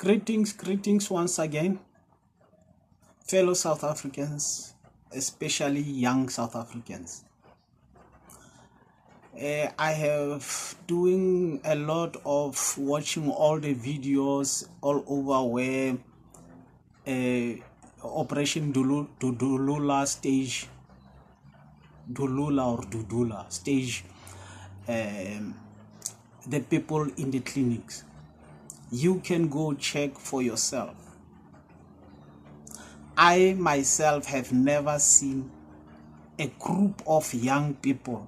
Greetings once again, fellow South Africans, especially young South Africans. I have doing a lot of watching all the videos all over where Operation Dudula stage, Dudula stage, the people in the clinics. You can go check for yourself. I myself have never seen a group of young people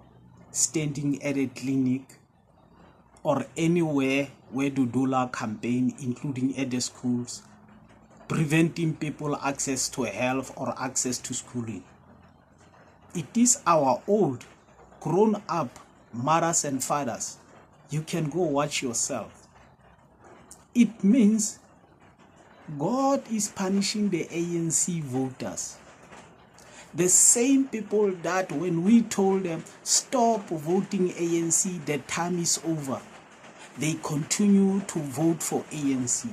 standing at a clinic or anywhere where Dudula campaign, including at the schools, preventing people access to health or access to schooling. It is our old, grown-up mothers and fathers. You can go watch yourself. It means God is punishing the ANC voters. The same people that when we told them, stop voting ANC, the time is over, they continue to vote for ANC.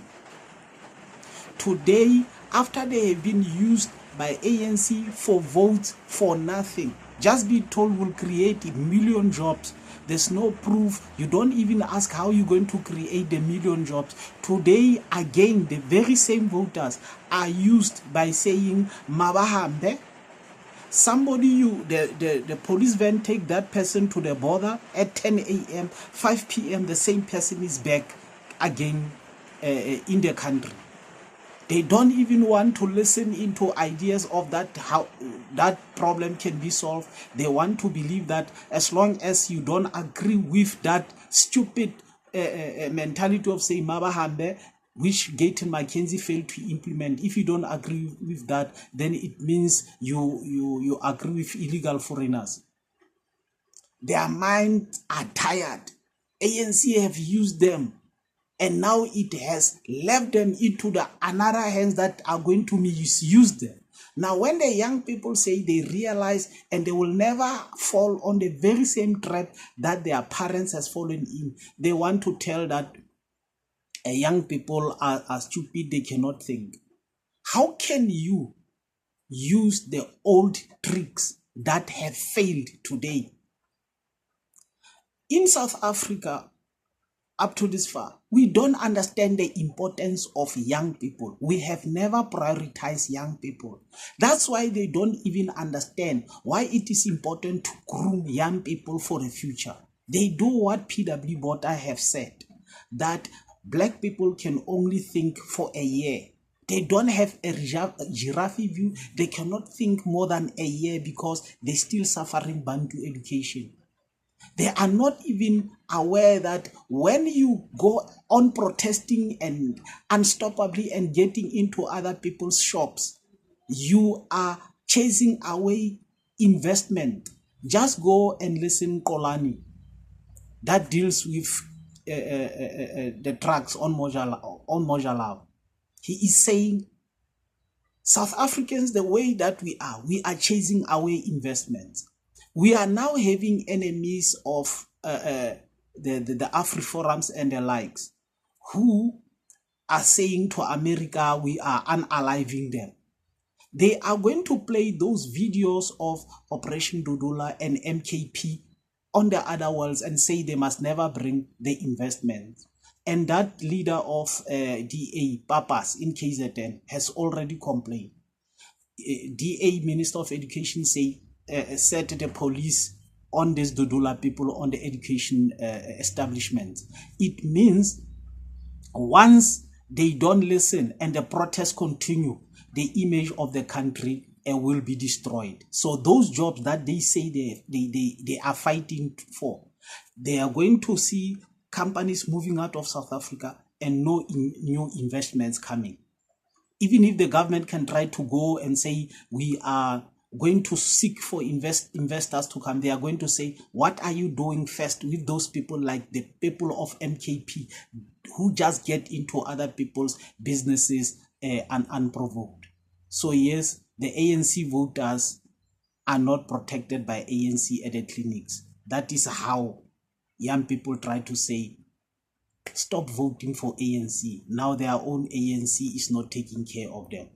Today, after they have been used by ANC for votes for nothing, just be told we'll create 1 million jobs. There's no proof. You don't even ask how you're going to create the 1 million jobs. Today, again, the very same voters are used by saying, Mabahambe. Somebody, the police van take that person to the border at 10 a.m., 5 p.m., the same person is back again in the country. They don't even want to listen into ideas of that, how that problem can be solved. They want to believe that as long as you don't agree with that stupid mentality of saying Mabahambe, which Gayton Mackenzie failed to implement, if you don't agree with that, then it means you agree with illegal foreigners. Their minds are tired. ANC have used them. And now it has left them into the another hands that are going to misuse them. Now, when the young people say they realize and they will never fall on the very same trap that their parents has fallen in, they want to tell that young people are stupid, they cannot think. How can you use the old tricks that have failed today? In South Africa, up to this far, we don't understand the importance of young people. We have never prioritized young people. That's why they don't even understand why it is important to groom young people for the future. They do what PW Botha have said, that black people can only think for a year. They don't have a giraffe view. They cannot think more than a year because they're still suffering Bantu education. They are not even aware that when you go on protesting and unstoppably and getting into other people's shops, you are chasing away investment. Just go and listen Kolani that deals with the trucks on Mojalab. He is saying, South Africans, the way that we are chasing away investments. We are now having enemies of the AfriForums and the likes who are saying to America, we are unaliving them. They are going to play those videos of Operation Dudula and MKP on the other worlds and say they must never bring the investment. And that leader of DA, Papas in KZN, has already complained. DA, Minister of Education, set the police on these Dudula people on the education establishment. It means once they don't listen and the protests continue, the image of the country will be destroyed. So those jobs that they say they are fighting for, they are going to see companies moving out of South Africa and no new investments coming. Even if the government can try to go and say we are going to seek for investors to come, they are going to say, what are you doing first with those people like the people of MKP who just get into other people's businesses unprovoked? So yes, the ANC voters are not protected by ANC at the clinics. That is how young people try to say stop voting for ANC. Now their own ANC is not taking care of them.